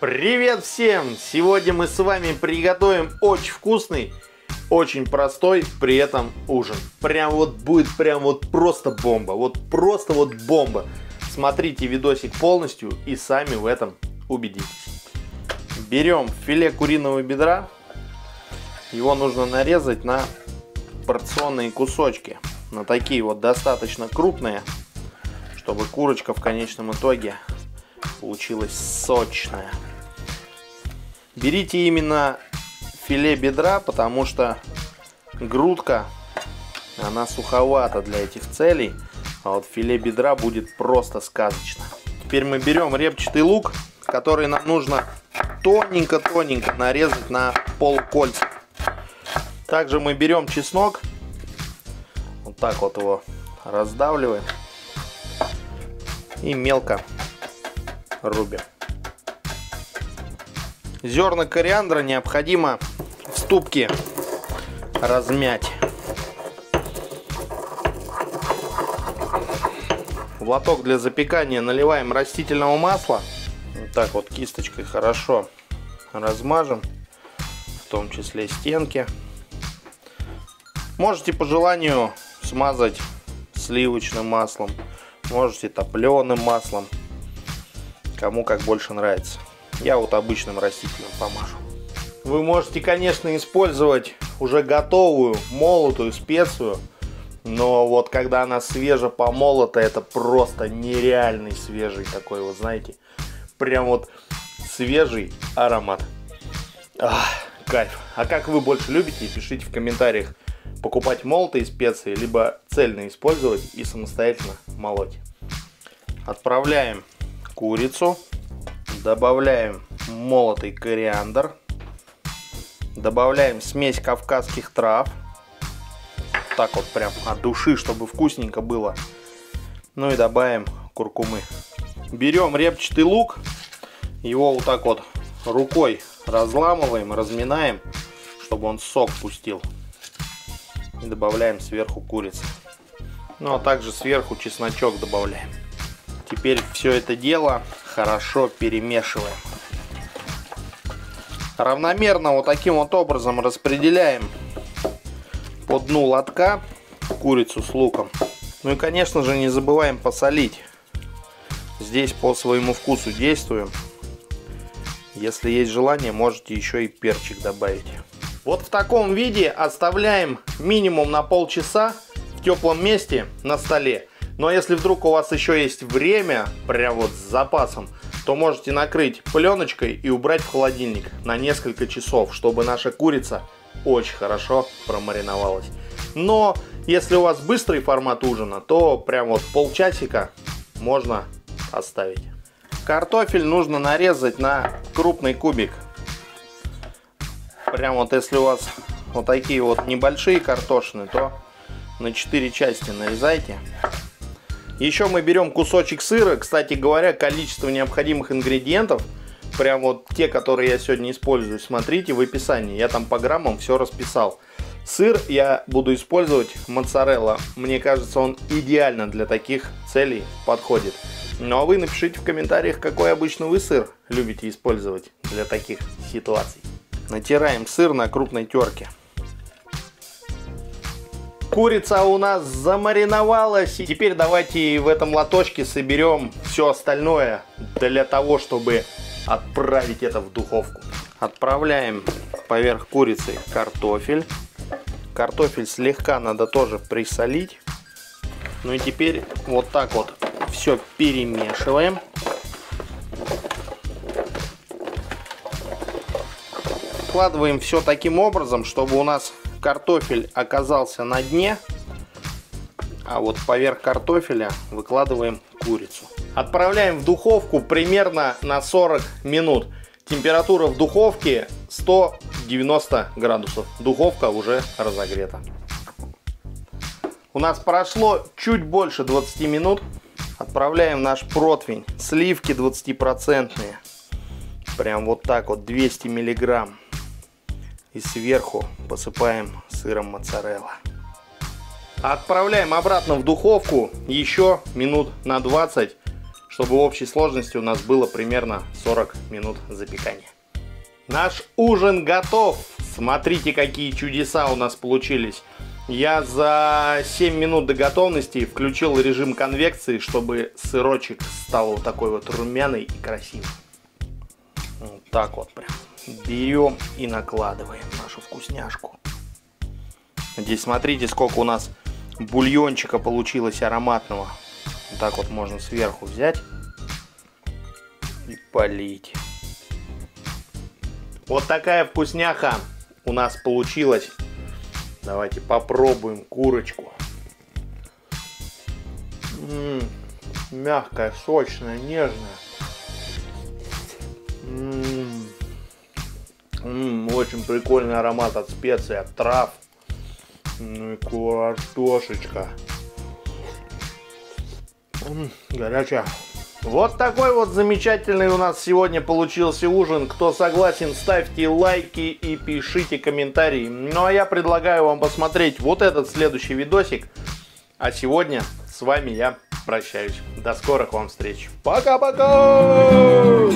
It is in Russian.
Привет всем! Сегодня мы с вами приготовим очень вкусный, очень простой, при этом ужин. Прям вот будет просто бомба. Вот просто бомба. Смотрите видосик полностью и сами в этом убедитесь. Берем филе куриного бедра. Его нужно нарезать на порционные кусочки. На такие вот достаточно крупные, чтобы курочка в конечном итоге получилась сочная. Берите именно филе бедра, потому что грудка, она суховата для этих целей, а вот филе бедра будет просто сказочно. Теперь мы берем репчатый лук, который нам нужно тоненько-тоненько нарезать на полукольца. Также мы берем чеснок, вот так вот его раздавливаем и мелко рубим. Зерна кориандра необходимо в ступке размять. В лоток для запекания наливаем растительного масла. Вот так вот кисточкой хорошо размажем, в том числе стенки. Можете по желанию смазать сливочным маслом, можете топленым маслом, кому как больше нравится. Я вот обычным растительным помажу. Вы можете, конечно, использовать уже готовую молотую специю, но вот когда она свеже помолота, это просто нереальный свежий такой, вот знаете, прям вот свежий аромат. Кайф. А как вы больше любите, пишите в комментариях. Покупать молотые специи, либо цельно использовать и самостоятельно молоть. Отправляем курицу. Добавляем молотый кориандр. Добавляем смесь кавказских трав. Так вот прям от души, чтобы вкусненько было. Ну и добавим куркумы. Берем репчатый лук. Его вот так вот рукой разламываем, разминаем, чтобы он сок пустил. И добавляем сверху курицу. Ну а также сверху чесночок добавляем. Теперь все это дело хорошо перемешиваем. Равномерно вот таким вот образом распределяем по дну лотка курицу с луком. Ну и конечно же не забываем посолить. Здесь по своему вкусу действуем. Если есть желание, можете еще и перчик добавить. Вот в таком виде оставляем минимум на полчаса в теплом месте на столе. Но если вдруг у вас еще есть время, прям вот с запасом, то можете накрыть пленочкой и убрать в холодильник на несколько часов, чтобы наша курица очень хорошо промариновалась. Но если у вас быстрый формат ужина, то прям вот полчасика можно оставить. Картофель нужно нарезать на крупный кубик. Прям вот если у вас вот такие вот небольшие картошины, то на 4 части нарезайте. Еще мы берем кусочек сыра. Кстати говоря, количество необходимых ингредиентов, прям вот те, которые я сегодня использую, смотрите в описании. Я там по граммам все расписал. Сыр я буду использовать моцарелла. Мне кажется, он идеально для таких целей подходит. Ну а вы напишите в комментариях, какой обычно вы сыр любите использовать для таких ситуаций. Натираем сыр на крупной терке. Курица у нас замариновалась. И теперь давайте в этом лоточке соберем все остальное для того, чтобы отправить это в духовку. Отправляем поверх курицы картофель. Картофель слегка надо тоже присолить. Ну и теперь вот так вот все перемешиваем. Складываем все таким образом, чтобы у нас картофель оказался на дне, а вот поверх картофеля выкладываем курицу. Отправляем в духовку примерно на 40 минут. Температура в духовке 190 градусов. Духовка уже разогрета. У нас прошло чуть больше 20 минут. Отправляем наш противень. Сливки 20%. Прям вот так вот 200 миллиграмм. И сверху посыпаем сыром моцарелла. Отправляем обратно в духовку еще минут на 20, чтобы в общей сложности у нас было примерно 40 минут запекания. Наш ужин готов. Смотрите, какие чудеса у нас получились. Я за 7 минут до готовности включил режим конвекции, чтобы сырочек стал вот такой вот румяный и красивый. Вот так вот прям. Берем и накладываем нашу вкусняшку. Здесь смотрите, сколько у нас бульончика получилось ароматного. Вот так вот можно сверху взять и полить. Вот такая вкусняха у нас получилась. Давайте попробуем курочку. Мягкая, сочная, нежная. Очень прикольный аромат от специй, от трав. Ну и картошечка. Горячая. Вот такой вот замечательный у нас сегодня получился ужин. Кто согласен, ставьте лайки и пишите комментарии. Ну а я предлагаю вам посмотреть вот этот следующий видосик. А сегодня с вами я прощаюсь. До скорых вам встреч. Пока-пока!